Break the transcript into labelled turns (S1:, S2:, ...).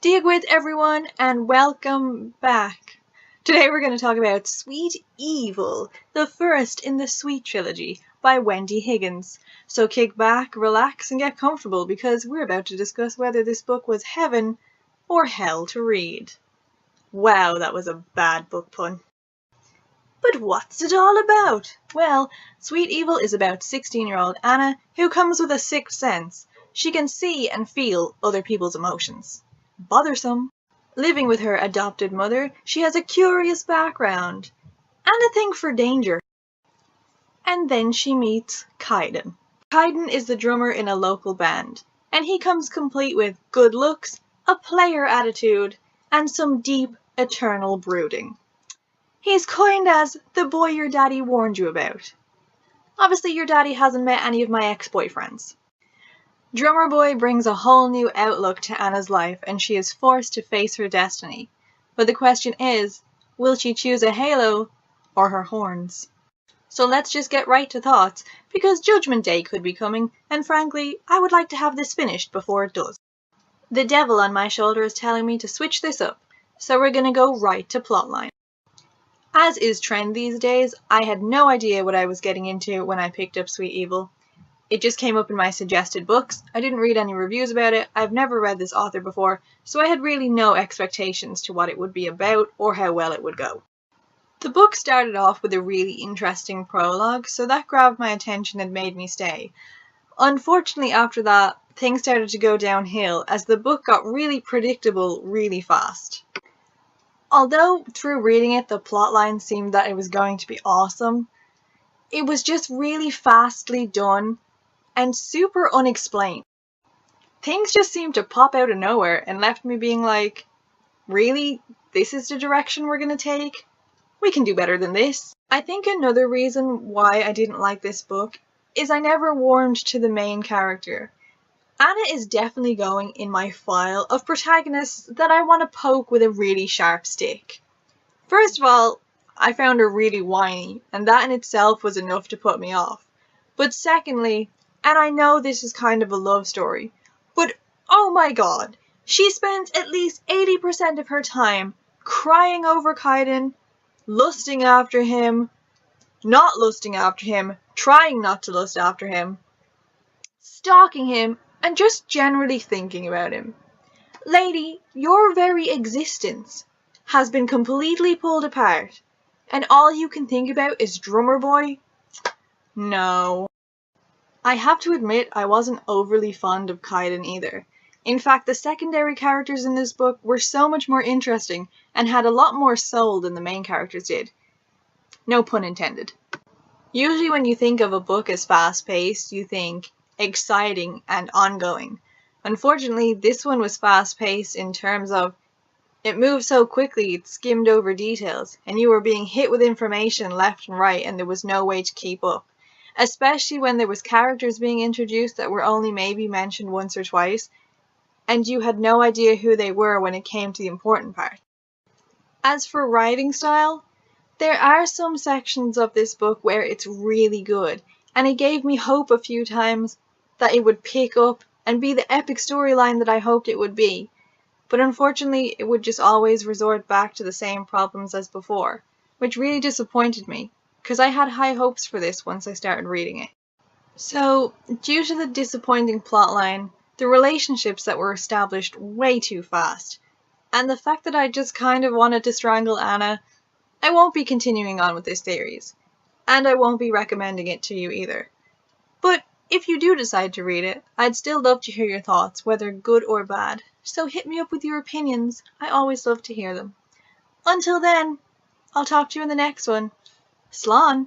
S1: Diagwith everyone and welcome back. Today we're going to talk about Sweet Evil, the first in the Sweet trilogy by Wendy Higgins. So kick back, relax and get comfortable because we're about to discuss whether this book was heaven or hell to read. Wow, that was a bad book pun. But what's it all about? Well, Sweet Evil is about 16-year-old Anna who comes with a sixth sense. She can see and feel other people's emotions. Bothersome. Living with her adopted mother, she has a curious background and a thing for danger. And then she meets Khai. Khai is the drummer in a local band, and he comes complete with good looks, a player attitude, and some deep, eternal brooding. He's coined as the boy your daddy warned you about. Obviously your daddy hasn't met any of my ex-boyfriends. Drummer Boy brings a whole new outlook to Anna's life and she is forced to face her destiny. But the question is, will she choose a halo or her horns? So let's just get right to thoughts, because Judgment Day could be coming, and frankly, I would like to have this finished before it does. The devil on my shoulder is telling me to switch this up, so we're gonna go right to plotline. As is trend these days, I had no idea what I was getting into when I picked up Sweet Evil. It just came up in my suggested books. I didn't read any reviews about it. I've never read this author before, so I had really no expectations to what it would be about or how well it would go. The book started off with a really interesting prologue, so that grabbed my attention and made me stay. Unfortunately, after that, things started to go downhill as the book got really predictable really fast. Although through reading it, the plotline seemed that it was going to be awesome, it was just really fastly done and super unexplained. Things just seemed to pop out of nowhere and left me being like, really? This is the direction we're gonna take? We can do better than this. I think another reason why I didn't like this book is I never warmed to the main character. Anna is definitely going in my file of protagonists that I want to poke with a really sharp stick. First of all, I found her really whiny, and that in itself was enough to put me off. But secondly, and I know this is kind of a love story, but oh my god, she spends at least 80% of her time crying over Kaiden, lusting after him, not lusting after him, trying not to lust after him, stalking him, and just generally thinking about him. Lady, your very existence has been completely pulled apart, and all you can think about is Drummer Boy? No. I have to admit I wasn't overly fond of Kaiden either. In fact, the secondary characters in this book were so much more interesting and had a lot more soul than the main characters did. No pun intended. Usually when you think of a book as fast-paced, you think exciting and ongoing. Unfortunately, this one was fast-paced in terms of it moved so quickly it skimmed over details, and you were being hit with information left and right and there was no way to keep up. Especially when there was characters being introduced that were only maybe mentioned once or twice, and you had no idea who they were when it came to the important part. As for writing style, there are some sections of this book where it's really good, and it gave me hope a few times that it would pick up and be the epic storyline that I hoped it would be. But unfortunately, it would just always resort back to the same problems as before, which really disappointed me, because I had high hopes for this once I started reading it. So, due to the disappointing plotline, the relationships that were established way too fast, and the fact that I just kind of wanted to strangle Anna, I won't be continuing on with this series, and I won't be recommending it to you either. But if you do decide to read it, I'd still love to hear your thoughts, whether good or bad, so hit me up with your opinions. I always love to hear them. Until then, I'll talk to you in the next one. Slán!